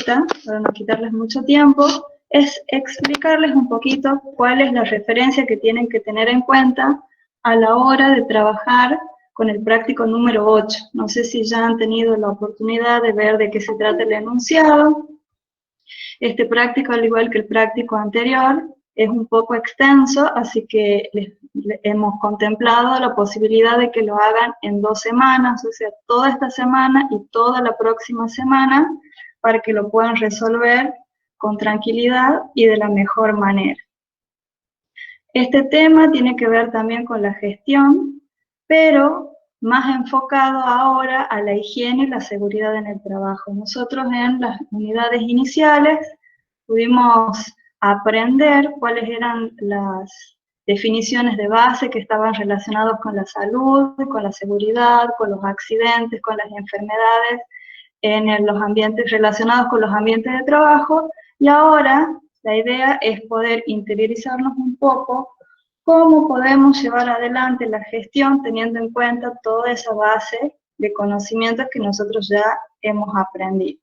cortita, para no quitarles mucho tiempo, es explicarles un poquito cuál es la referencia que tienen que tener en cuenta a la hora de trabajar con el práctico número 8. No sé si ya han tenido la oportunidad de ver de qué se trata el enunciado. Este práctico, al igual que el práctico anterior, es un poco extenso, así que hemos contemplado la posibilidad de que lo hagan en 2 semanas, o sea, toda esta semana y toda la próxima semana, para que lo puedan resolver con tranquilidad y de la mejor manera. Este tema tiene que ver también con la gestión, pero más enfocado ahora a la higiene y la seguridad en el trabajo. Nosotros en las unidades iniciales pudimos aprender cuáles eran las definiciones de base que estaban relacionadas con la salud, con la seguridad, con los accidentes, con las enfermedades, en los ambientes relacionados con los ambientes de trabajo, y ahora la idea es poder interiorizarnos un poco cómo podemos llevar adelante la gestión teniendo en cuenta toda esa base de conocimientos que nosotros ya hemos aprendido.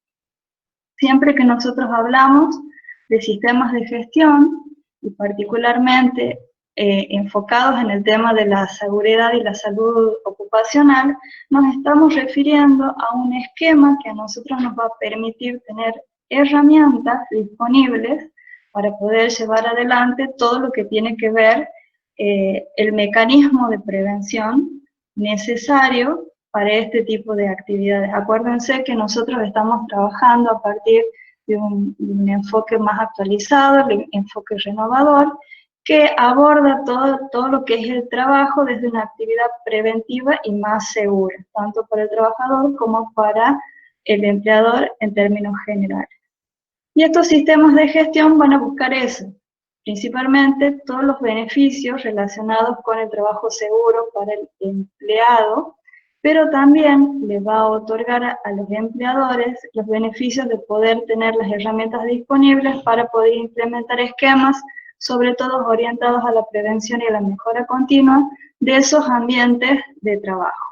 Siempre que nosotros hablamos de sistemas de gestión, y particularmente enfocados en el tema de la seguridad y la salud ocupacional, nos estamos refiriendo a un esquema que a nosotros nos va a permitir tener herramientas disponibles para poder llevar adelante todo lo que tiene que ver el mecanismo de prevención necesario para este tipo de actividades. Acuérdense que nosotros estamos trabajando a partir de un enfoque más actualizado, el enfoque renovador, que aborda todo lo que es el trabajo desde una actividad preventiva y más segura, tanto para el trabajador como para el empleador en términos generales. Y estos sistemas de gestión van a buscar eso, principalmente todos los beneficios relacionados con el trabajo seguro para el empleado, pero también le va a otorgar a los empleadores los beneficios de poder tener las herramientas disponibles para poder implementar esquemas, sobre todo orientados a la prevención y a la mejora continua de esos ambientes de trabajo.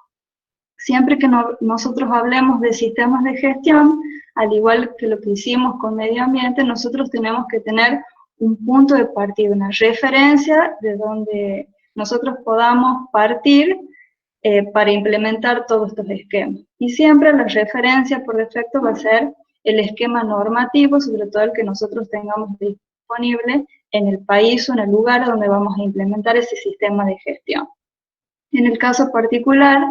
Siempre que nosotros hablemos de sistemas de gestión, al igual que lo que hicimos con medio ambiente, nosotros tenemos que tener un punto de partida, una referencia de donde nosotros podamos partir para implementar todos estos esquemas. Y siempre la referencia por defecto va a ser el esquema normativo, sobre todo el que nosotros tengamos disponible en el país o en el lugar donde vamos a implementar ese sistema de gestión. En el caso particular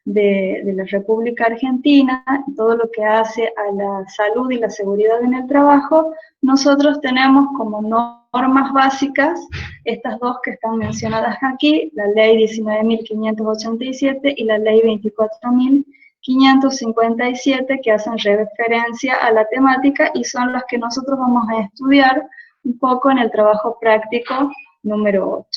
de la República Argentina, todo lo que hace a la salud y la seguridad en el trabajo, nosotros tenemos como normas básicas estas dos que están mencionadas aquí, la Ley 19.587 y la Ley 24.557, que hacen referencia a la temática y son las que nosotros vamos a estudiar un poco en el trabajo práctico número 8.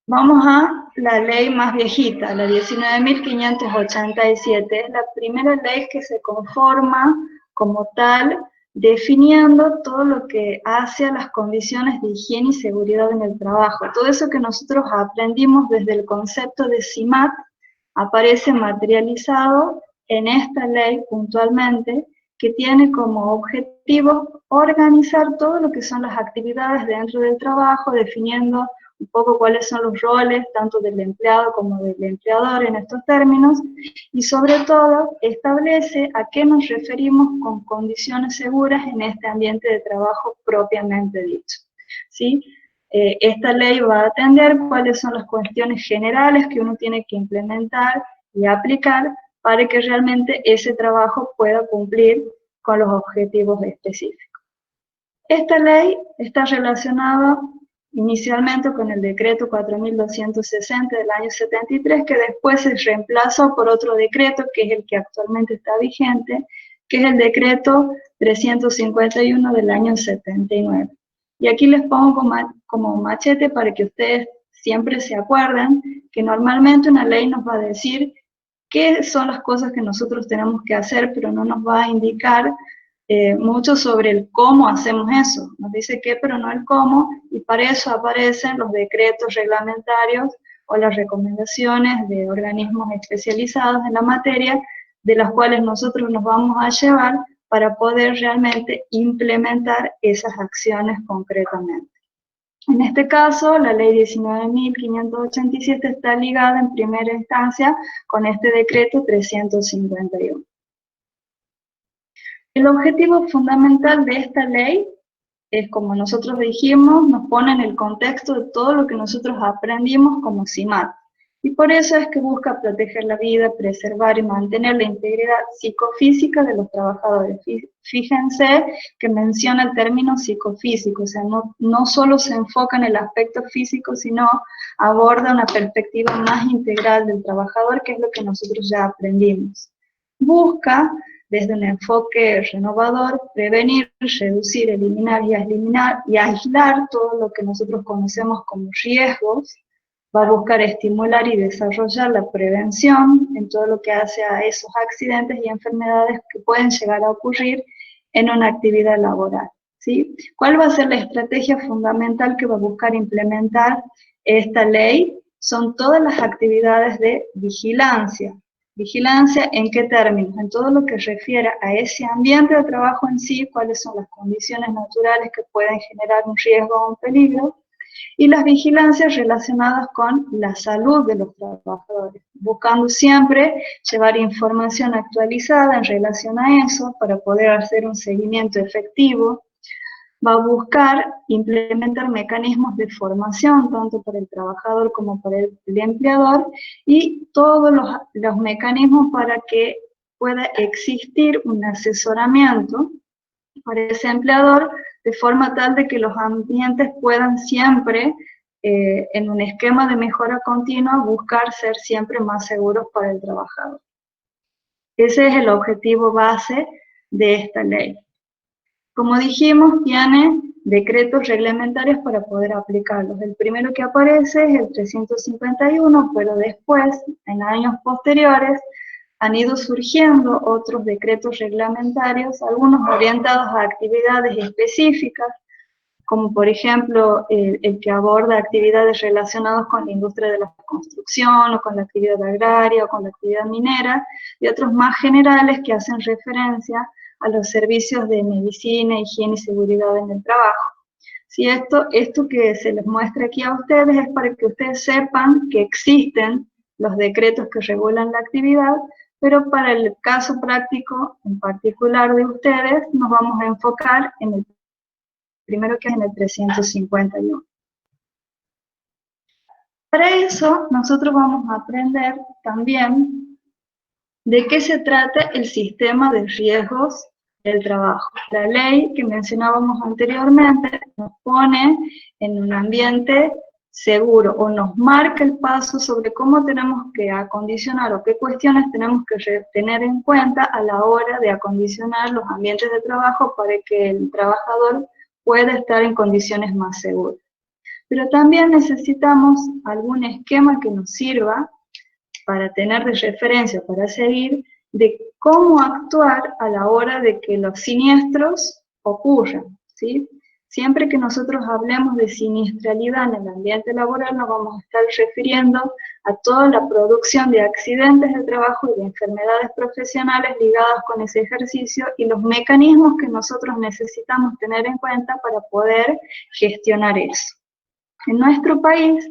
Vamos a la ley más viejita, la 19.587, es la primera ley que se conforma como tal, definiendo todo lo que hace a las condiciones de higiene y seguridad en el trabajo. Todo eso que nosotros aprendimos desde el concepto de CIMAT aparece materializado en esta ley puntualmente, que tiene como objetivo organizar todo lo que son las actividades dentro del trabajo, definiendo un poco cuáles son los roles, tanto del empleado como del empleador en estos términos, y sobre todo establece a qué nos referimos con condiciones seguras en este ambiente de trabajo propiamente dicho, ¿sí? Esta ley va a atender cuáles son las cuestiones generales que uno tiene que implementar y aplicar para que realmente ese trabajo pueda cumplir con los objetivos específicos. Esta ley está relacionada inicialmente con el decreto 4.260 del año 73, que después se reemplazó por otro decreto, que es el que actualmente está vigente, que es el decreto 351 del año 79. Y aquí les pongo como machete para que ustedes siempre se acuerden que normalmente una ley nos va a decir qué son las cosas que nosotros tenemos que hacer, pero no nos va a indicar mucho sobre el cómo hacemos eso. Nos dice qué, pero no el cómo, y para eso aparecen los decretos reglamentarios o las recomendaciones de organismos especializados en la materia, de las cuales nosotros nos vamos a llevar para poder realmente implementar esas acciones concretamente. En este caso, la ley 19.587 está ligada en primera instancia con este decreto 351. El objetivo fundamental de esta ley es, como nosotros dijimos, nos pone en el contexto de todo lo que nosotros aprendimos como CIMAT. Y por eso es que busca proteger la vida, preservar y mantener la integridad psicofísica de los trabajadores. Fíjense que menciona el término psicofísico, o sea, no solo se enfoca en el aspecto físico, sino aborda una perspectiva más integral del trabajador, que es lo que nosotros ya aprendimos. Busca, desde un enfoque renovador, prevenir, reducir, eliminar y aislar todo lo que nosotros conocemos como riesgos. Va a buscar estimular y desarrollar la prevención en todo lo que hace a esos accidentes y enfermedades que pueden llegar a ocurrir en una actividad laboral, ¿sí? ¿Cuál va a ser la estrategia fundamental que va a buscar implementar esta ley? Son todas las actividades de vigilancia. ¿Vigilancia en qué términos? En todo lo que refiere a ese ambiente de trabajo en sí, cuáles son las condiciones naturales que pueden generar un riesgo o un peligro, y las vigilancias relacionadas con la salud de los trabajadores, buscando siempre llevar información actualizada en relación a eso para poder hacer un seguimiento efectivo. Va a buscar implementar mecanismos de formación, tanto para el trabajador como para el empleador, y todos los mecanismos para que pueda existir un asesoramiento para ese empleador, de forma tal de que los ambientes puedan siempre, en un esquema de mejora continua, buscar ser siempre más seguros para el trabajador. Ese es el objetivo base de esta ley. Como dijimos, tiene decretos reglamentarios para poder aplicarlos. El primero que aparece es el 351, pero después, en años posteriores, han ido surgiendo otros decretos reglamentarios, algunos orientados a actividades específicas, como por ejemplo el que aborda actividades relacionadas con la industria de la construcción, o con la actividad agraria, o con la actividad minera, y otros más generales que hacen referencia a los servicios de medicina, higiene y seguridad en el trabajo. Si esto que se les muestra aquí a ustedes es para que ustedes sepan que existen los decretos que regulan la actividad, pero para el caso práctico en particular de ustedes, nos vamos a enfocar en el primero, que es en el 351. Para eso, nosotros vamos a aprender también de qué se trata el sistema de riesgos del trabajo. La ley que mencionábamos anteriormente nos pone en un ambiente seguro, o nos marca el paso sobre cómo tenemos que acondicionar o qué cuestiones tenemos que tener en cuenta a la hora de acondicionar los ambientes de trabajo para que el trabajador pueda estar en condiciones más seguras. Pero también necesitamos algún esquema que nos sirva para tener de referencia, para seguir, de cómo actuar a la hora de que los siniestros ocurran, ¿sí? Siempre que nosotros hablemos de siniestralidad en el ambiente laboral, nos vamos a estar refiriendo a toda la producción de accidentes de trabajo y de enfermedades profesionales ligadas con ese ejercicio, y los mecanismos que nosotros necesitamos tener en cuenta para poder gestionar eso. En nuestro país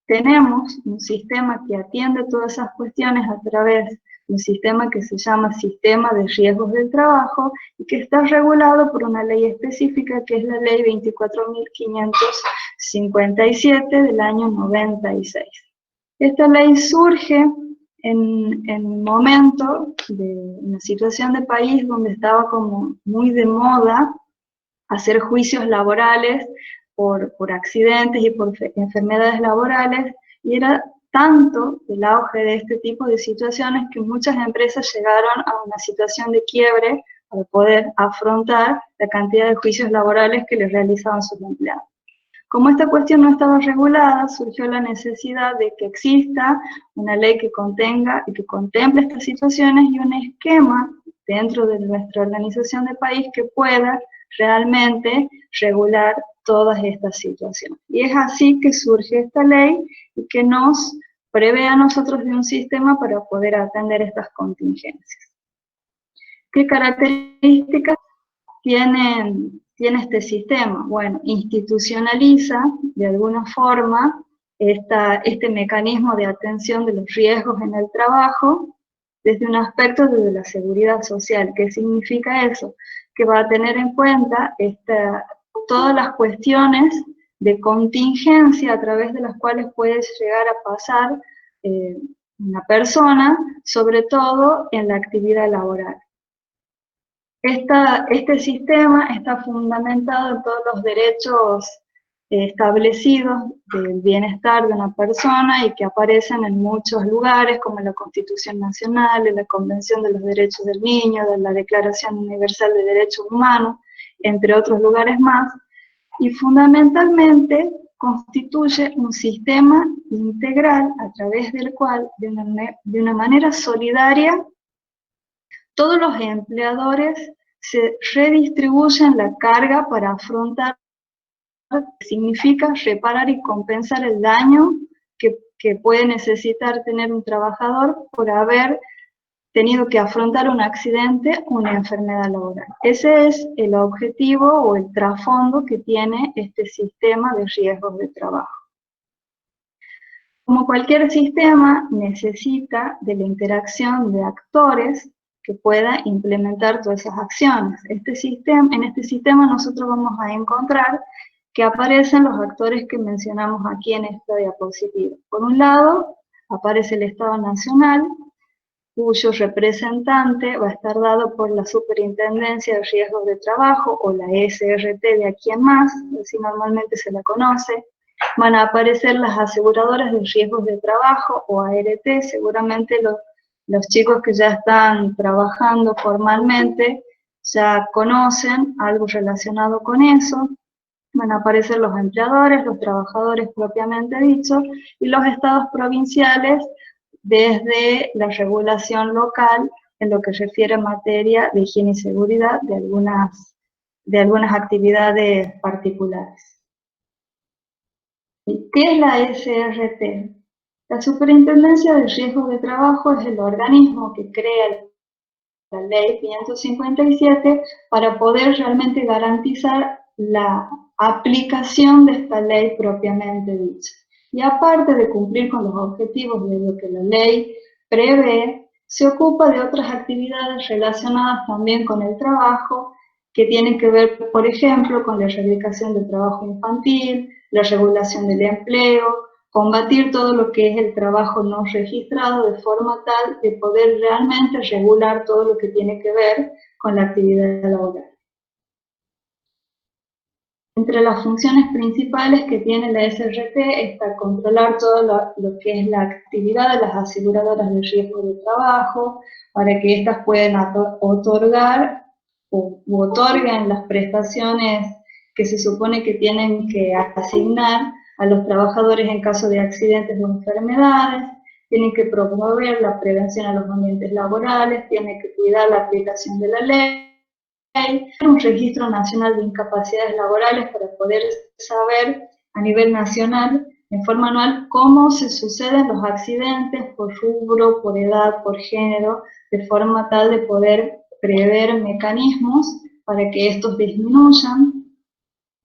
tenemos un sistema que atiende todas esas cuestiones a través de un sistema que se llama Sistema de Riesgos del Trabajo, y que está regulado por una ley específica, que es la ley 24.557 del año 96. Esta ley surge en un momento de una situación de país donde estaba como muy de moda hacer juicios laborales por accidentes y por enfermedades laborales, y era tanto el auge de este tipo de situaciones que muchas empresas llegaron a una situación de quiebre para poder afrontar la cantidad de juicios laborales que les realizaban sus empleados. Como esta cuestión no estaba regulada, surgió la necesidad de que exista una ley que contenga y que contemple estas situaciones, y un esquema dentro de nuestra organización de país que pueda realmente regular todas estas situaciones. Y es así que surge esta ley y que nos prevé a nosotros de un sistema para poder atender estas contingencias. ¿Qué características tiene este sistema? Bueno, institucionaliza de alguna forma este mecanismo de atención de los riesgos en el trabajo desde un aspecto de la seguridad social. ¿Qué significa eso? Que va a tener en cuenta todas las cuestiones de contingencia a través de las cuales puede llegar a pasar una persona, sobre todo en la actividad laboral. Este sistema está fundamentado en todos los derechos establecidos del bienestar de una persona y que aparecen en muchos lugares, como en la Constitución Nacional, en la Convención de los Derechos del Niño, de la Declaración Universal de Derechos Humanos, entre otros lugares más, y fundamentalmente constituye un sistema integral a través del cual, de una manera solidaria, todos los empleadores se redistribuyen la carga para afrontar, significa reparar y compensar el daño que puede necesitar tener un trabajador por haber tenido que afrontar un accidente o una enfermedad laboral. Ese es el objetivo o el trasfondo que tiene este sistema de riesgos de trabajo. Como cualquier sistema, necesita de la interacción de actores que pueda implementar todas esas acciones. En este sistema nosotros vamos a encontrar que aparecen los actores que mencionamos aquí en esta diapositiva. Por un lado, aparece el Estado Nacional, cuyo representante va a estar dado por la Superintendencia de Riesgos de Trabajo, o la SRT de aquí en más, así normalmente se la conoce. Van a aparecer las aseguradoras de riesgos de trabajo, o ART, seguramente los chicos que ya están trabajando formalmente ya conocen algo relacionado con eso. Van a aparecer los empleadores, los trabajadores propiamente dicho, y los estados provinciales desde la regulación local en lo que refiere a materia de higiene y seguridad de algunas actividades particulares. ¿Qué es la SRT? La Superintendencia de Riesgos de Trabajo es el organismo que crea la Ley 557 para poder realmente garantizar la aplicación de esta ley propiamente dicha. Y aparte de cumplir con los objetivos de lo que la ley prevé, se ocupa de otras actividades relacionadas también con el trabajo, que tienen que ver, por ejemplo, con la erradicación del trabajo infantil, la regulación del empleo, combatir todo lo que es el trabajo no registrado de forma tal de poder realmente regular todo lo que tiene que ver con la actividad laboral. Entre las funciones principales que tiene la SRT está controlar todo lo que es la actividad de las aseguradoras de riesgo de trabajo, para que éstas puedan otorgar u otorguen las prestaciones que se supone que tienen que asignar a los trabajadores en caso de accidentes o enfermedades, tienen que promover la prevención a los ambientes laborales, tienen que cuidar la aplicación de la ley, un registro nacional de incapacidades laborales para poder saber a nivel nacional, en forma anual, cómo se suceden los accidentes por rubro, por edad, por género, de forma tal de poder prever mecanismos para que estos disminuyan.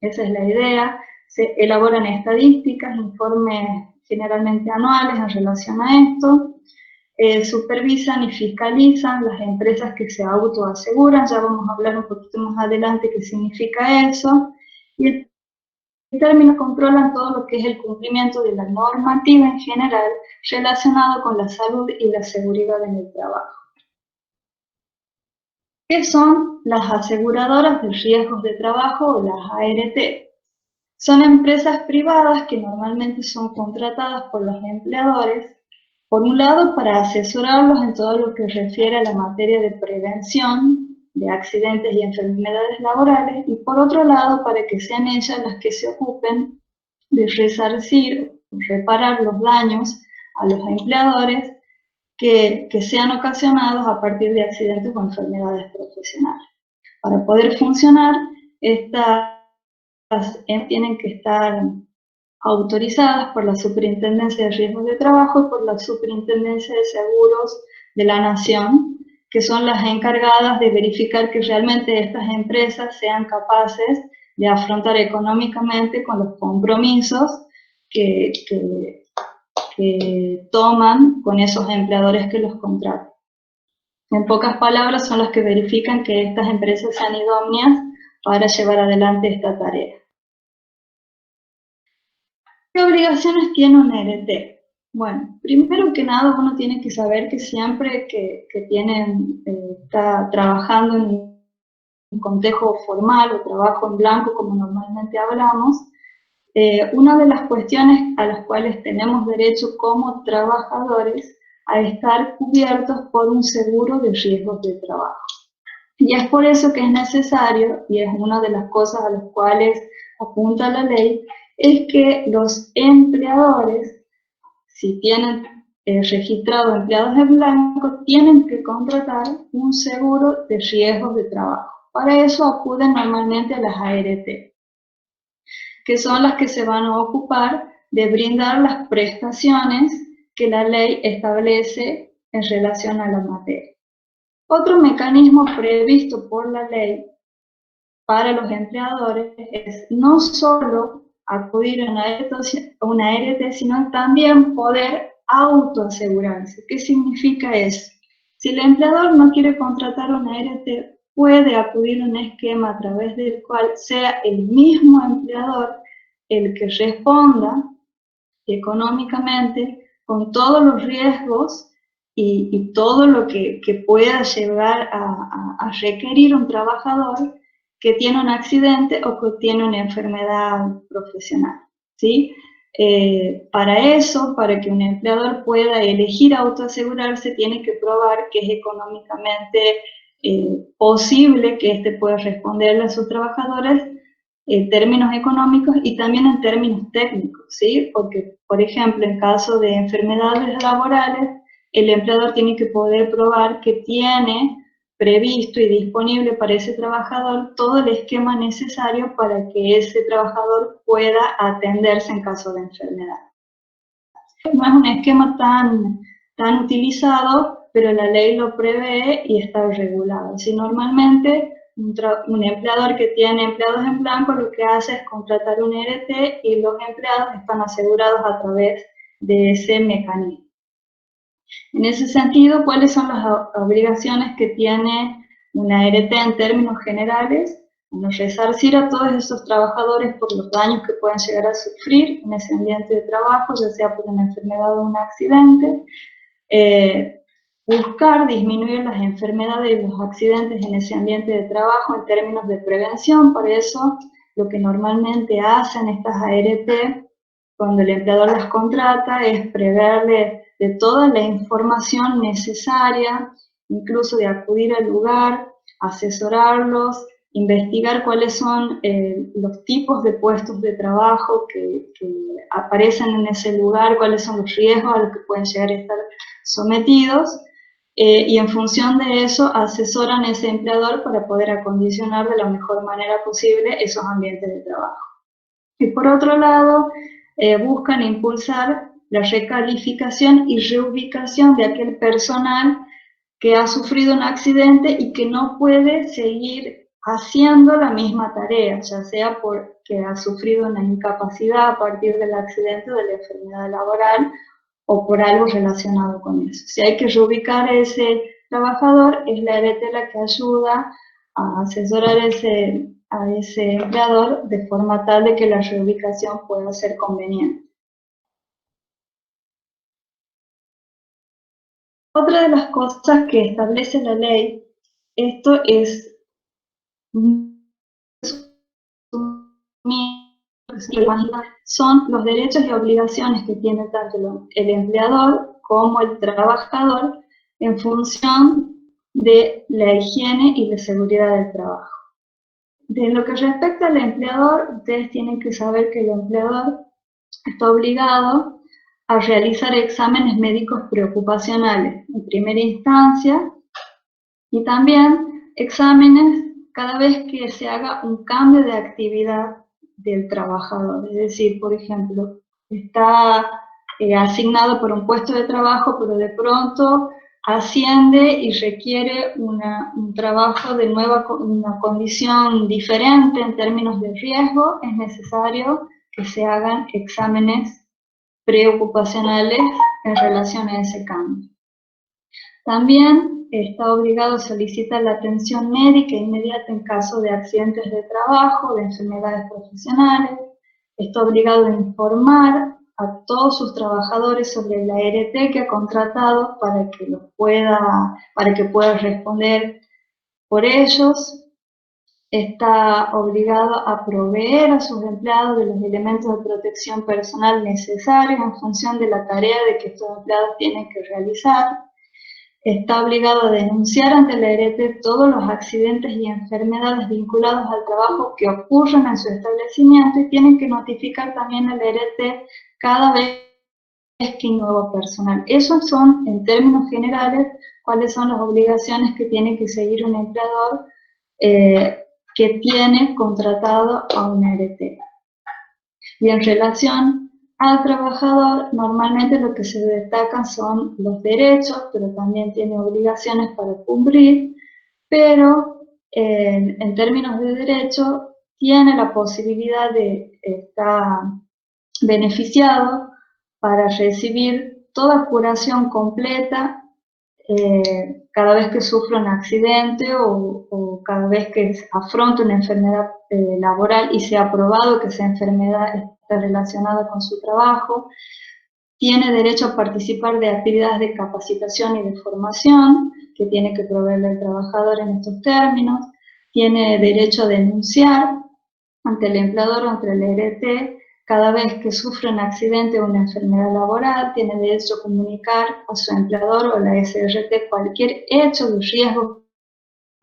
Esa es la idea. Se elaboran estadísticas, informes generalmente anuales en relación a esto. Supervisan y fiscalizan las empresas que se autoaseguran, ya vamos a hablar un poquito más adelante qué significa eso, y en términos controlan todo lo que es el cumplimiento de la normativa en general relacionado con la salud y la seguridad en el trabajo. ¿Qué son las aseguradoras de riesgos de trabajo o las ART? Son empresas privadas que normalmente son contratadas por los empleadores, por un lado, para asesorarlos en todo lo que refiere a la materia de prevención de accidentes y enfermedades laborales, y por otro lado, para que sean ellas las que se ocupen de resarcir, reparar los daños a los empleadores que sean ocasionados a partir de accidentes o enfermedades profesionales. Para poder funcionar, estas tienen que estar autorizadas por la Superintendencia de Riesgos de Trabajo y por la Superintendencia de Seguros de la Nación, que son las encargadas de verificar que realmente estas empresas sean capaces de afrontar económicamente con los compromisos que toman con esos empleadores que los contratan. En pocas palabras, son las que verifican que estas empresas sean idóneas para llevar adelante esta tarea. ¿Qué obligaciones tiene un ERT? Bueno, primero que nada uno tiene que saber que siempre que está trabajando en un contexto formal o trabajo en blanco, como normalmente hablamos, una de las cuestiones a las cuales tenemos derecho como trabajadores a estar cubiertos por un seguro de riesgos de trabajo. Y es por eso que es necesario, y es una de las cosas a las cuales apunta la ley, es que los empleadores, si tienen registrados empleados en blanco, tienen que contratar un seguro de riesgos de trabajo. Para eso acuden normalmente a las ART, que son las que se van a ocupar de brindar las prestaciones que la ley establece en relación a la materia. Otro mecanismo previsto por la ley para los empleadores es no solo acudir a una ART, sino también poder autoasegurarse. ¿Qué significa eso? Si el empleador no quiere contratar una ART, puede acudir a un esquema a través del cual sea el mismo empleador el que responda económicamente con todos los riesgos y todo lo que pueda llevar a requerir un trabajador que tiene un accidente o que tiene una enfermedad profesional, ¿sí? Para eso, para que un empleador pueda elegir autoasegurarse, tiene que probar que es económicamente posible que éste pueda responderle a sus trabajadores en términos económicos y también en términos técnicos, ¿sí? Porque, por ejemplo, en caso de enfermedades laborales, el empleador tiene que poder probar que tiene previsto y disponible para ese trabajador todo el esquema necesario para que ese trabajador pueda atenderse en caso de enfermedad. No es un esquema tan utilizado, pero la ley lo prevé y está regulado. Si normalmente un empleador que tiene empleados en blanco lo que hace es contratar un ERT y los empleados están asegurados a través de ese mecanismo. En ese sentido, ¿cuáles son las obligaciones que tiene una ERT en términos generales? Bueno, resarcir a todos esos trabajadores por los daños que puedan llegar a sufrir en ese ambiente de trabajo, ya sea por una enfermedad o un accidente, buscar disminuir las enfermedades y los accidentes en ese ambiente de trabajo en términos de prevención. Por eso, lo que normalmente hacen estas ART cuando el empleador las contrata es preverle de toda la información necesaria, incluso de acudir al lugar, asesorarlos, investigar cuáles son los tipos de puestos de trabajo que aparecen en ese lugar, cuáles son los riesgos a los que pueden llegar a estar sometidos, y en función de eso asesoran a ese empleador para poder acondicionar de la mejor manera posible esos ambientes de trabajo. Y por otro lado, buscan impulsar la recalificación y reubicación de aquel personal que ha sufrido un accidente y que no puede seguir haciendo la misma tarea, ya sea porque ha sufrido una incapacidad a partir del accidente o de la enfermedad laboral o por algo relacionado con eso. Si hay que reubicar a ese trabajador, es la ERT la que ayuda a asesorar a ese empleador de forma tal de que la reubicación pueda ser conveniente. Otra de las cosas que establece la ley, esto es son los derechos y obligaciones que tiene tanto el empleador como el trabajador en función de la higiene y la seguridad del trabajo. De lo que respecta al empleador, ustedes tienen que saber que el empleador está obligado a realizar exámenes médicos preocupacionales en primera instancia y también exámenes cada vez que se haga un cambio de actividad del trabajador. Es decir, por ejemplo, está asignado por un puesto de trabajo, pero de pronto asciende y requiere un trabajo de una condición diferente en términos de riesgo, es necesario que se hagan exámenes preocupacionales en relación a ese cambio. También está obligado a solicitar la atención médica inmediata en caso de accidentes de trabajo, de enfermedades profesionales. Está obligado a informar a todos sus trabajadores sobre la ART que ha contratado para que pueda responder por ellos. Está obligado a proveer a sus empleados de los elementos de protección personal necesarios en función de la tarea de que estos empleados tienen que realizar. Está obligado a denunciar ante la ART todos los accidentes y enfermedades vinculados al trabajo que ocurren en su establecimiento y tienen que notificar también a la ART cada vez que hay nuevo personal. Esos son, en términos generales, cuáles son las obligaciones que tiene que seguir un empleador que tiene contratado a una ART. Y en relación al trabajador, normalmente lo que se destacan son los derechos, pero también tiene obligaciones para cumplir, pero en términos de derecho tiene la posibilidad de estar beneficiado para recibir toda curación completa cada vez que sufre un accidente o cada vez que afronta una enfermedad laboral y se ha probado que esa enfermedad está relacionada con su trabajo. Tiene derecho a participar de actividades de capacitación y de formación que tiene que proveerle al trabajador en estos términos. Tiene derecho a denunciar ante el empleador o ante el ART cada vez que sufre un accidente o una enfermedad laboral. Tiene derecho a comunicar a su empleador o la SRT cualquier hecho de riesgo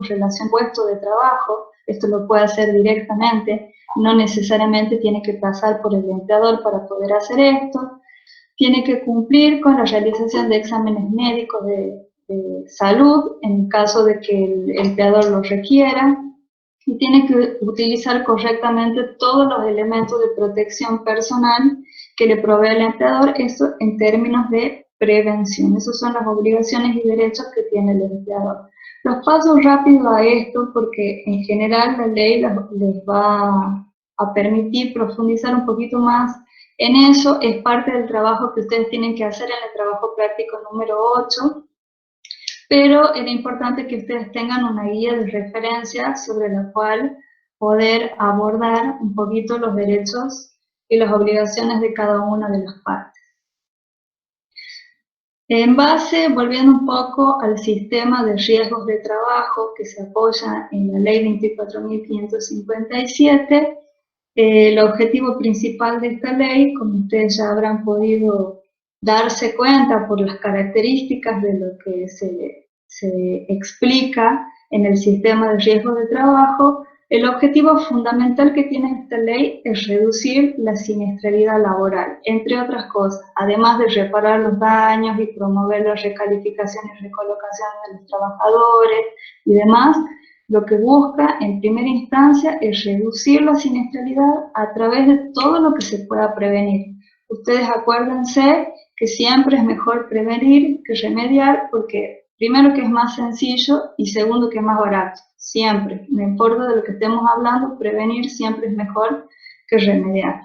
en relación al puesto de trabajo. Esto lo puede hacer directamente, no necesariamente tiene que pasar por el empleador para poder hacer esto. Tiene que cumplir con la realización de exámenes médicos de salud en caso de que el empleador lo requiera. Y tiene que utilizar correctamente todos los elementos de protección personal que le provee el empleador, eso en términos de prevención. Esas son las obligaciones y derechos que tiene el empleador. Los paso rápido a esto porque en general la ley les va a permitir profundizar un poquito más en eso. Es parte del trabajo que ustedes tienen que hacer en el trabajo práctico número 8. Pero era importante que ustedes tengan una guía de referencia sobre la cual poder abordar un poquito los derechos y las obligaciones de cada una de las partes. En base, volviendo un poco al sistema de riesgos de trabajo que se apoya en la ley 24.557, el objetivo principal de esta ley, como ustedes ya habrán podido darse cuenta por las características de lo que se explica en el sistema de riesgos de trabajo, el objetivo fundamental que tiene esta ley es reducir la siniestralidad laboral, entre otras cosas, además de reparar los daños y promover la recalificación y recolocación de los trabajadores y demás. Lo que busca en primera instancia es reducir la siniestralidad a través de todo lo que se pueda prevenir. Ustedes acuérdense que siempre es mejor prevenir que remediar, porque primero que es más sencillo y segundo que es más barato. Siempre, no importa de lo que estemos hablando, prevenir siempre es mejor que remediar.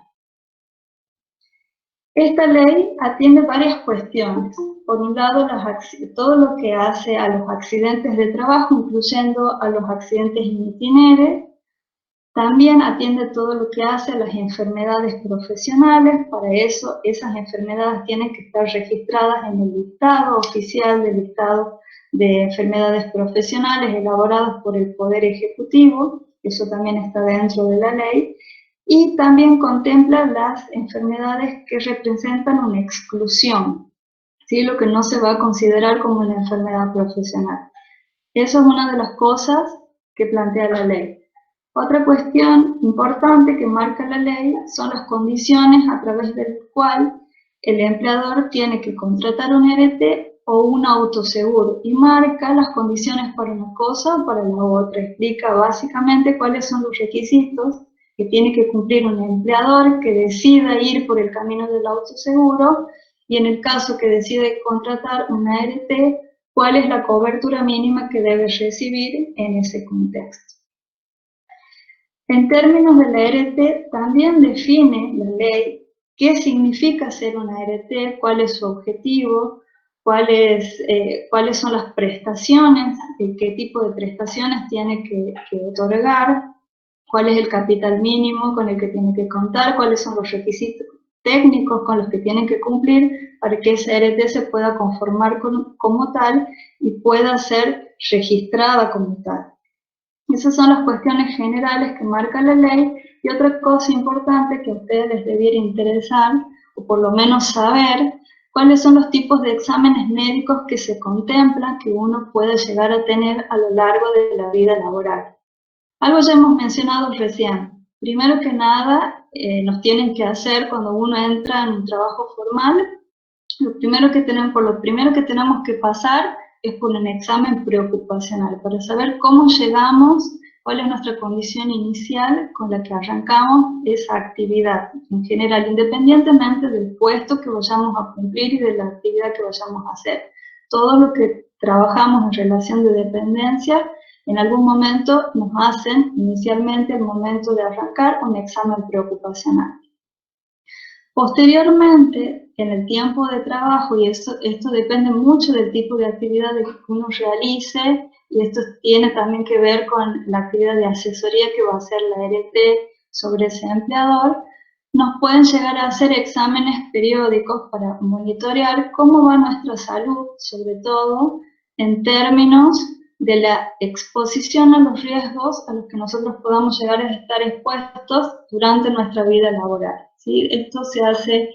Esta ley atiende varias cuestiones. Por un lado, todo lo que hace a los accidentes de trabajo, incluyendo a los accidentes in itinere. También atiende todo lo que hace a las enfermedades profesionales. Para eso, esas enfermedades tienen que estar registradas en el listado oficial del listado de enfermedades profesionales elaborados por el Poder Ejecutivo. Eso también está dentro de la ley. Y también contempla las enfermedades que representan una exclusión, ¿sí? Lo que no se va a considerar como una enfermedad profesional. Eso es una de las cosas que plantea la ley. Otra cuestión importante que marca la ley son las condiciones a través del cual el empleador tiene que contratar un ART o un autoseguro y marca las condiciones para una cosa o para la otra. Explica básicamente cuáles son los requisitos y que tiene que cumplir un empleador que decida ir por el camino del autoseguro, y en el caso que decide contratar una ART, cuál es la cobertura mínima que debe recibir en ese contexto. En términos de la ART, también define la ley qué significa ser una ART, cuál es su objetivo, cuáles son las prestaciones, qué tipo de prestaciones tiene que otorgar, cuál es el capital mínimo con el que tiene que contar, cuáles son los requisitos técnicos con los que tienen que cumplir para que esa ART se pueda conformar como tal y pueda ser registrada como tal. Esas son las cuestiones generales que marca la ley, y otra cosa importante que a ustedes les debiera interesar, o por lo menos saber, cuáles son los tipos de exámenes médicos que se contemplan que uno puede llegar a tener a lo largo de la vida laboral. Algo ya hemos mencionado recién. Primero que nada, nos tienen que hacer cuando uno entra en un trabajo formal, por lo primero que tenemos que pasar es por un examen preocupacional, para saber cómo llegamos, cuál es nuestra condición inicial con la que arrancamos esa actividad, en general, independientemente del puesto que vayamos a cumplir y de la actividad que vayamos a hacer. Todo lo que trabajamos en relación de dependencia, en algún momento nos hacen, inicialmente, al momento de arrancar, un examen preocupacional. Posteriormente, en el tiempo de trabajo, y esto depende mucho del tipo de actividad que uno realice, y esto tiene también que ver con la actividad de asesoría que va a hacer la ART sobre ese empleador, nos pueden llegar a hacer exámenes periódicos para monitorear cómo va nuestra salud, sobre todo en términos de la exposición a los riesgos a los que nosotros podamos llegar a estar expuestos durante nuestra vida laboral. ¿Sí? Esto se hace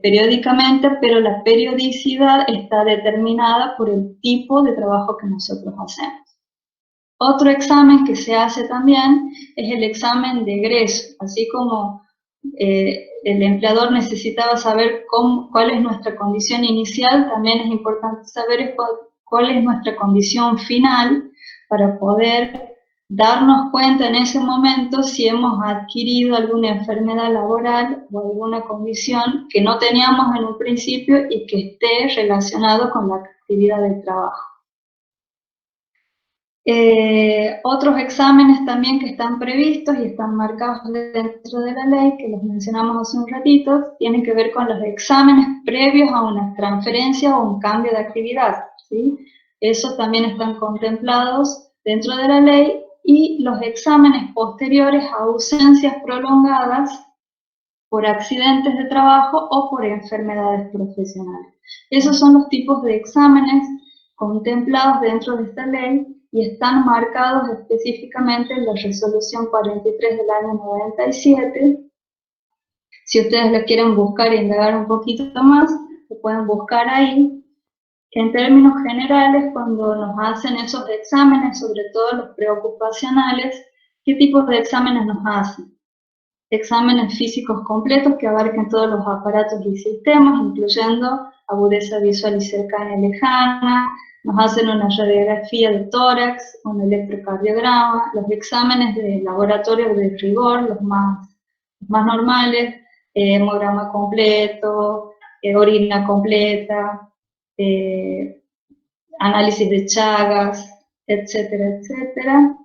periódicamente, pero la periodicidad está determinada por el tipo de trabajo que nosotros hacemos. Otro examen que se hace también es el examen de egreso, así como el empleador necesitaba saber cuál es nuestra condición inicial, también es importante saber cuál es nuestra condición final para poder darnos cuenta en ese momento si hemos adquirido alguna enfermedad laboral o alguna condición que no teníamos en un principio y que esté relacionado con la actividad del trabajo. Otros exámenes también que están previstos y están marcados dentro de la ley, que los mencionamos hace un ratito, tienen que ver con los exámenes previos a una transferencia o un cambio de actividad, ¿sí? Esos también están contemplados dentro de la ley, y los exámenes posteriores a ausencias prolongadas por accidentes de trabajo o por enfermedades profesionales. Esos son los tipos de exámenes contemplados dentro de esta ley y están marcados específicamente en la resolución 43 del año 97. Si ustedes lo quieren buscar e indagar un poquito más, lo pueden buscar ahí. En términos generales, cuando nos hacen esos exámenes, sobre todo los preocupacionales, ¿qué tipos de exámenes nos hacen? Exámenes físicos completos que abarquen todos los aparatos y sistemas, incluyendo agudeza visual y cercana y lejana. Nos hacen una radiografía de tórax, un electrocardiograma, los exámenes de laboratorio de rigor, los más normales, hemograma completo, orina completa, análisis de Chagas, etcétera, etcétera.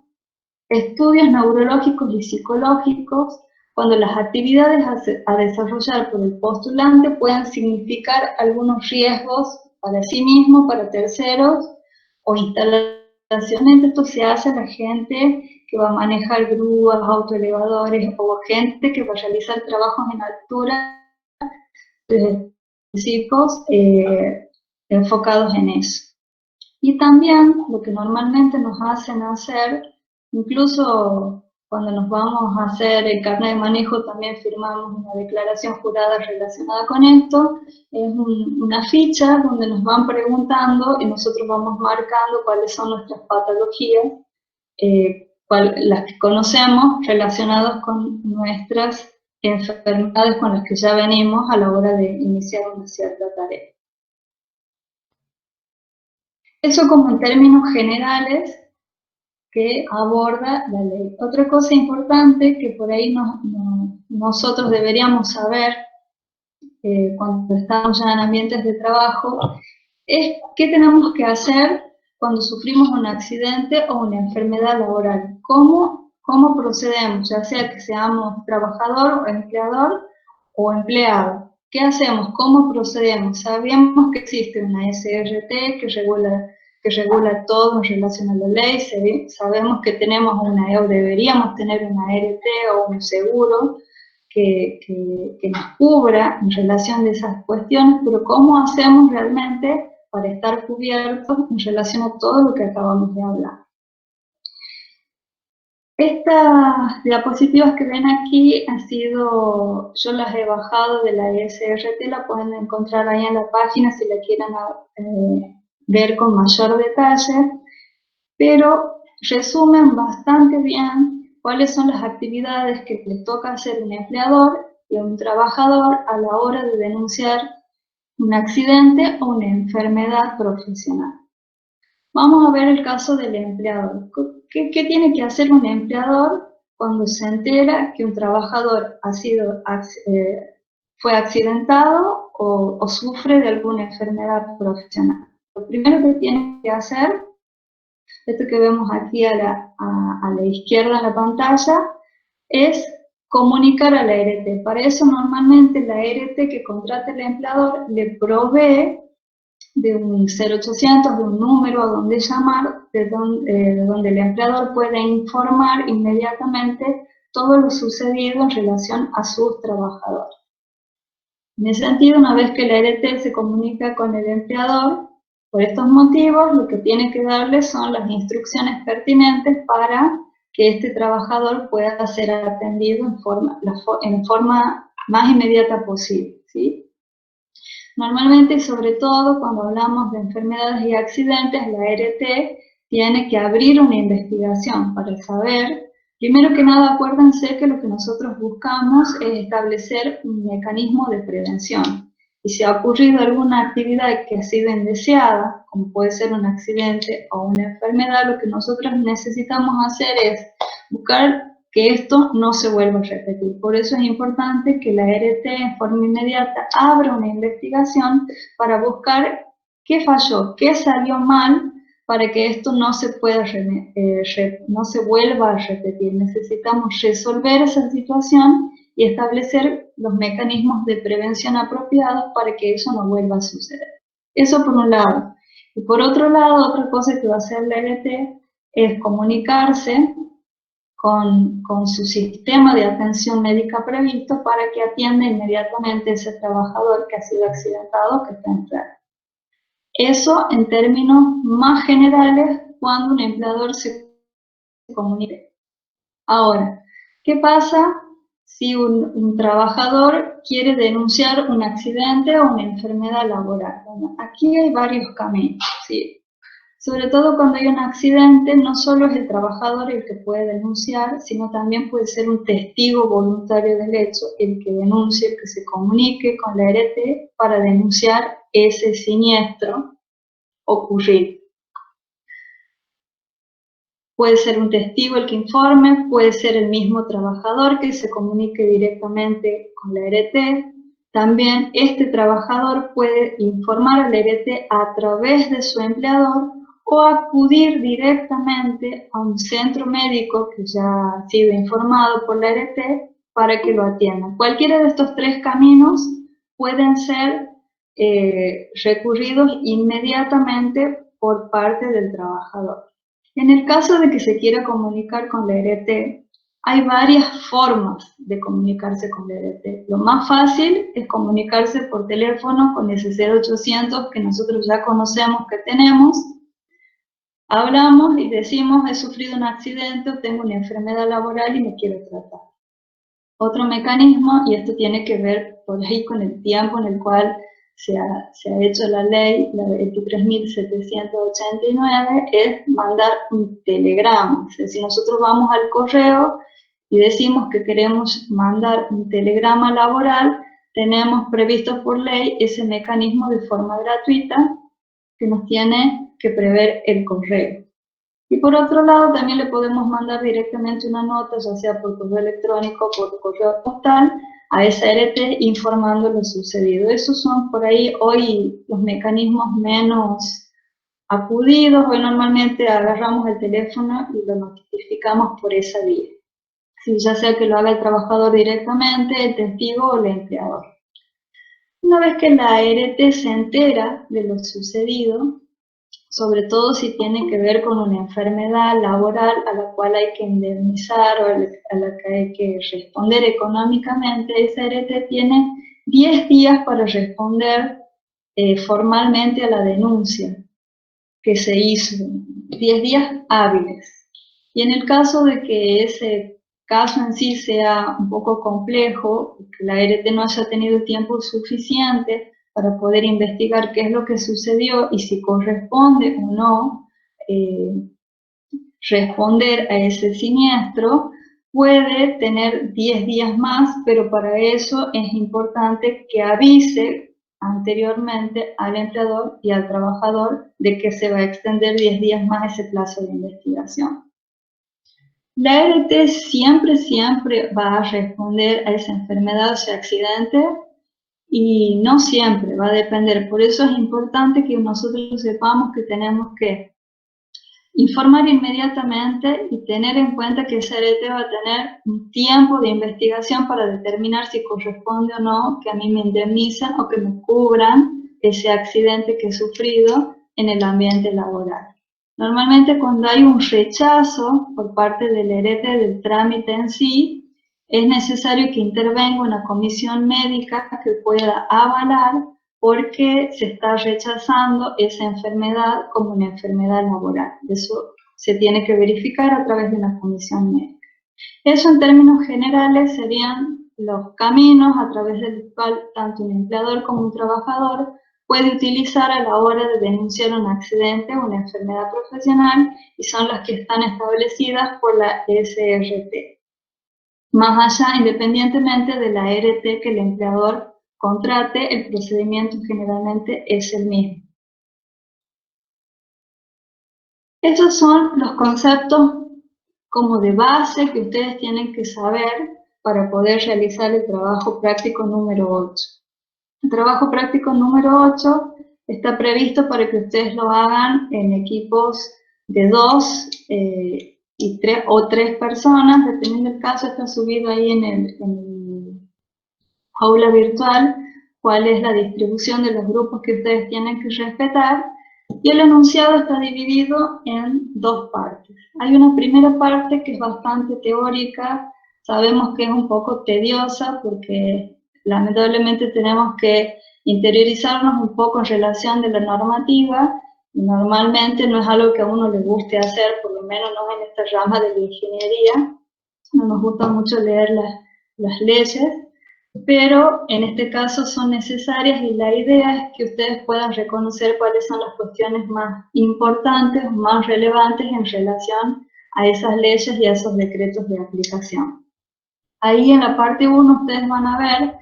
Estudios neurológicos y psicológicos, cuando las actividades a desarrollar por el postulante puedan significar algunos riesgos para sí mismo, para terceros o instalaciones. Esto se hace a la gente que va a manejar grúas, autoelevadores, o gente que va a realizar trabajos en altura específicos enfocados en eso. Y también lo que normalmente nos hacen hacer, incluso cuando nos vamos a hacer el carnet de manejo, también firmamos una declaración jurada relacionada con esto, es una ficha donde nos van preguntando y nosotros vamos marcando cuáles son nuestras patologías, las que conocemos relacionadas con nuestras enfermedades con las que ya venimos a la hora de iniciar una cierta tarea. Eso como en términos generales que aborda la ley. Otra cosa importante que por ahí nosotros deberíamos saber cuando estamos ya en ambientes de trabajo es qué tenemos que hacer cuando sufrimos un accidente o una enfermedad laboral. ¿Cómo procedemos? Ya sea que seamos trabajador o empleador o empleado. ¿Qué hacemos? ¿Cómo procedemos? Sabemos que existe una SRT que regula todo en relación a la ley, sabemos que tenemos o deberíamos tener una ART o un seguro que nos cubra en relación de esas cuestiones, pero ¿cómo hacemos realmente para estar cubiertos en relación a todo lo que acabamos de hablar? Estas diapositivas que ven aquí yo las he bajado de la SRT, la pueden encontrar ahí en la página si la quieren ver con mayor detalle, pero resumen bastante bien cuáles son las actividades que le toca hacer un empleador y un trabajador a la hora de denunciar un accidente o una enfermedad profesional. Vamos a ver el caso del empleador. ¿Qué tiene que hacer un empleador cuando se entera que un trabajador fue accidentado o sufre de alguna enfermedad profesional? Lo primero que tiene que hacer, esto que vemos aquí a la izquierda en la pantalla, es comunicar a la ART. Para eso normalmente la ART que contrata el empleador le provee de un 0800, de un número a donde llamar, donde el empleador puede informar inmediatamente todo lo sucedido en relación a sus trabajadores. En ese sentido, una vez que la ART se comunica con el empleador, por estos motivos, lo que tiene que darle son las instrucciones pertinentes para que este trabajador pueda ser atendido en forma más inmediata posible, ¿sí? Normalmente, y sobre todo cuando hablamos de enfermedades y accidentes, la ART tiene que abrir una investigación para saber, primero que nada, acuérdense que lo que nosotros buscamos es establecer un mecanismo de prevención. Y si ha ocurrido alguna actividad que ha sido indeseada, como puede ser un accidente o una enfermedad, lo que nosotros necesitamos hacer es buscar que esto no se vuelva a repetir. Por eso es importante que la ART en forma inmediata abra una investigación para buscar qué falló, qué salió mal, para que esto no se vuelva a repetir. Necesitamos resolver esa situación y establecer los mecanismos de prevención apropiados para que eso no vuelva a suceder. Eso por un lado. Y por otro lado, otra cosa que va a hacer la ART es comunicarse con su sistema de atención médica previsto para que atienda inmediatamente a ese trabajador que ha sido accidentado, que está enfermo. Eso en términos más generales cuando un empleador se comunique. Ahora, ¿qué pasa si un trabajador quiere denunciar un accidente o una enfermedad laboral? Bueno, aquí hay varios caminos, ¿sí? Sobre todo cuando hay un accidente, no solo es el trabajador el que puede denunciar, sino también puede ser un testigo voluntario del hecho el que denuncie, el que se comunique con la ART para denunciar ese siniestro ocurrido. Puede ser un testigo el que informe, puede ser el mismo trabajador que se comunique directamente con la ART. También este trabajador puede informar a la ART a través de su empleador o acudir directamente a un centro médico que ya ha sido informado por la ART para que lo atiendan. Cualquiera de estos tres caminos pueden ser recurridos inmediatamente por parte del trabajador. En el caso de que se quiera comunicar con la ART, hay varias formas de comunicarse con la ART. Lo más fácil es comunicarse por teléfono con ese 0800 que nosotros ya conocemos que tenemos. Hablamos y decimos, he sufrido un accidente o tengo una enfermedad laboral y me quiero tratar. Otro mecanismo, y esto tiene que ver por ahí con el tiempo en el cual se ha hecho la ley, la 23.789, es mandar un telegrama. Es decir, nosotros vamos al correo y decimos que queremos mandar un telegrama laboral, tenemos previsto por ley ese mecanismo de forma gratuita que nos tiene que prever el correo. Y por otro lado, también le podemos mandar directamente una nota, ya sea por correo electrónico o por correo postal, a esa ART informando lo sucedido. Esos son por ahí hoy los mecanismos menos acudidos. Hoy normalmente agarramos el teléfono y lo notificamos por esa vía. Sí, ya sea que lo haga el trabajador directamente, el testigo o el empleador. Una vez que la ART se entera de lo sucedido, sobre todo si tiene que ver con una enfermedad laboral a la cual hay que indemnizar o a la que hay que responder económicamente, esa ART tiene 10 días para responder formalmente a la denuncia que se hizo, 10 días hábiles. Y en el caso de que ese caso en sí sea un poco complejo, que la ART no haya tenido tiempo suficiente para poder investigar qué es lo que sucedió y si corresponde o no responder a ese siniestro, puede tener 10 días más, pero para eso es importante que avise anteriormente al empleador y al trabajador de que se va a extender 10 días más ese plazo de investigación. La ART siempre va a responder a esa enfermedad o ese accidente y no siempre, va a depender. Por eso es importante que nosotros sepamos que tenemos que informar inmediatamente y tener en cuenta que esa ART va a tener un tiempo de investigación para determinar si corresponde o no que a mí me indemnicen o que me cubran ese accidente que he sufrido en el ambiente laboral. Normalmente cuando hay un rechazo por parte del ART del trámite en sí, es necesario que intervenga una comisión médica que pueda avalar porque se está rechazando esa enfermedad como una enfermedad laboral. Eso se tiene que verificar a través de una comisión médica. Eso en términos generales serían los caminos a través del cual tanto un empleador como un trabajador puede utilizar a la hora de denunciar un accidente o una enfermedad profesional y son las que están establecidas por la SRT. Más allá, independientemente de la ART que el empleador contrate, el procedimiento generalmente es el mismo. Estos son los conceptos como de base que ustedes tienen que saber para poder realizar el trabajo práctico número 8. El trabajo práctico número 8 está previsto para que ustedes lo hagan en equipos de 2 y 3 o 3 personas, dependiendo del caso. Está subido ahí en el aula virtual cuál es la distribución de los grupos que ustedes tienen que respetar, y el enunciado está dividido en 2 partes. Hay una primera parte que es bastante teórica, sabemos que es un poco tediosa porque lamentablemente tenemos que interiorizarnos un poco en relación de la normativa, y normalmente no es algo que a uno le guste hacer, por lo menos no en esta rama de la ingeniería, no nos gusta mucho leer las leyes, pero en este caso son necesarias y la idea es que ustedes puedan reconocer cuáles son las cuestiones más importantes, más relevantes en relación a esas leyes y a esos decretos de aplicación. Ahí en la parte 1 ustedes van a ver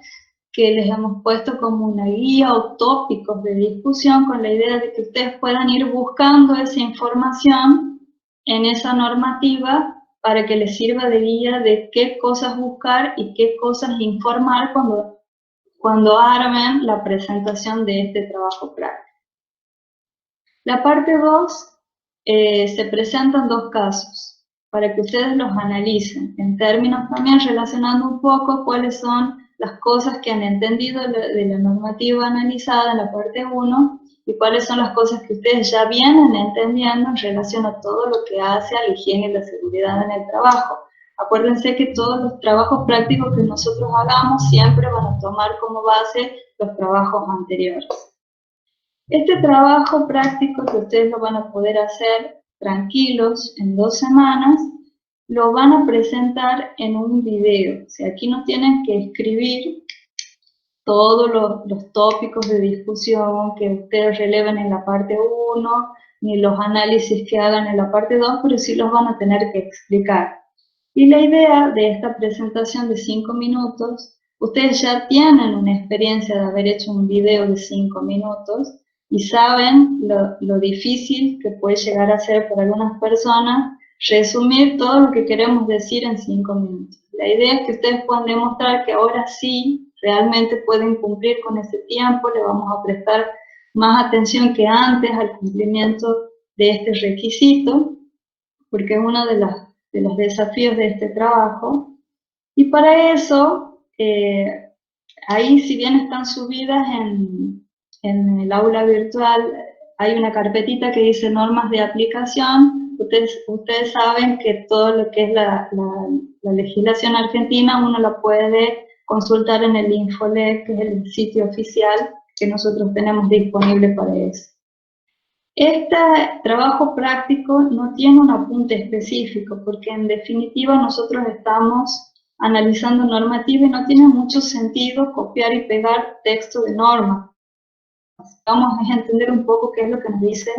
que les hemos puesto como una guía o tópicos de discusión con la idea de que ustedes puedan ir buscando esa información en esa normativa para que les sirva de guía de qué cosas buscar y qué cosas informar cuando armen la presentación de este trabajo práctico. La parte 2 se presentan 2 casos para que ustedes los analicen, en términos también relacionando un poco cuáles son las cosas que han entendido de la normativa analizada en la parte 1 y cuáles son las cosas que ustedes ya vienen entendiendo en relación a todo lo que hace a la higiene y la seguridad en el trabajo. Acuérdense que todos los trabajos prácticos que nosotros hagamos siempre van a tomar como base los trabajos anteriores. Este trabajo práctico que ustedes lo van a poder hacer tranquilos en 2 semanas, lo van a presentar en un video. O sea, aquí no tienen que escribir todos los tópicos de discusión que ustedes releven en la parte 1, ni los análisis que hagan en la parte 2, pero sí los van a tener que explicar. Y la idea de esta presentación de 5 minutos, ustedes ya tienen una experiencia de haber hecho un video de 5 minutos, y saben lo difícil que puede llegar a ser para algunas personas resumir todo lo que queremos decir en 5 minutos. La idea es que ustedes puedan demostrar que ahora sí realmente pueden cumplir con ese tiempo, le vamos a prestar más atención que antes al cumplimiento de este requisito, porque es uno de los desafíos de este trabajo. Y para eso, ahí si bien están subidas en el aula virtual, hay una carpetita que dice normas de aplicación. Ustedes saben que todo lo que es la legislación argentina uno la puede consultar en el Infolec, que es el sitio oficial que nosotros tenemos disponible para eso. Este trabajo práctico no tiene un apunte específico, porque en definitiva nosotros estamos analizando normativa y no tiene mucho sentido copiar y pegar texto de norma. Vamos a entender un poco qué es lo que nos dice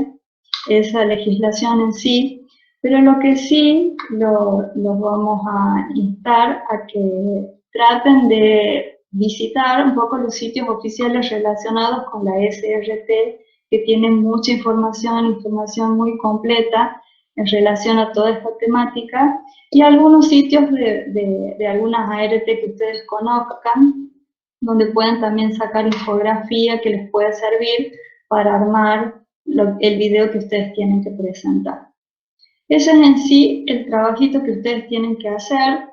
esa legislación en sí, pero lo que sí los vamos a instar a que traten de visitar un poco los sitios oficiales relacionados con la SRT, que tienen mucha información muy completa en relación a toda esta temática, y algunos sitios de algunas ART que ustedes conozcan, donde pueden también sacar infografía que les puede servir para armar el video que ustedes tienen que presentar. Ese es en sí el trabajito que ustedes tienen que hacer,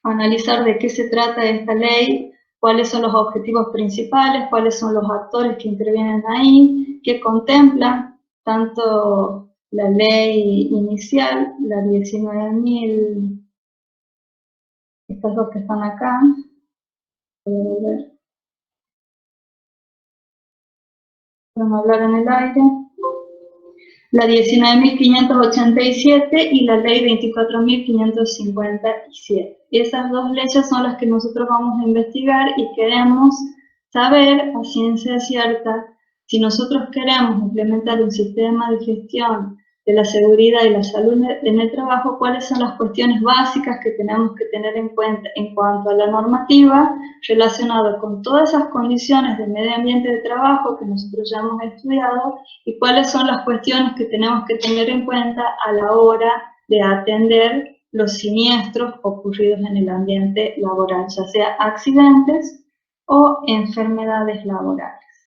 analizar de qué se trata esta ley, cuáles son los objetivos principales, cuáles son los actores que intervienen ahí, qué contempla tanto la ley inicial, la 19.000, estas dos que están acá, voy a ver, vamos a hablar en el aire, la 19.587 y la ley 24.557. Esas dos leyes son las que nosotros vamos a investigar y queremos saber a ciencia cierta si nosotros queremos implementar un sistema de gestión de la seguridad y la salud en el trabajo, cuáles son las cuestiones básicas que tenemos que tener en cuenta en cuanto a la normativa relacionada con todas esas condiciones del medio ambiente de trabajo que nosotros ya hemos estudiado, y cuáles son las cuestiones que tenemos que tener en cuenta a la hora de atender los siniestros ocurridos en el ambiente laboral, ya sea accidentes o enfermedades laborales.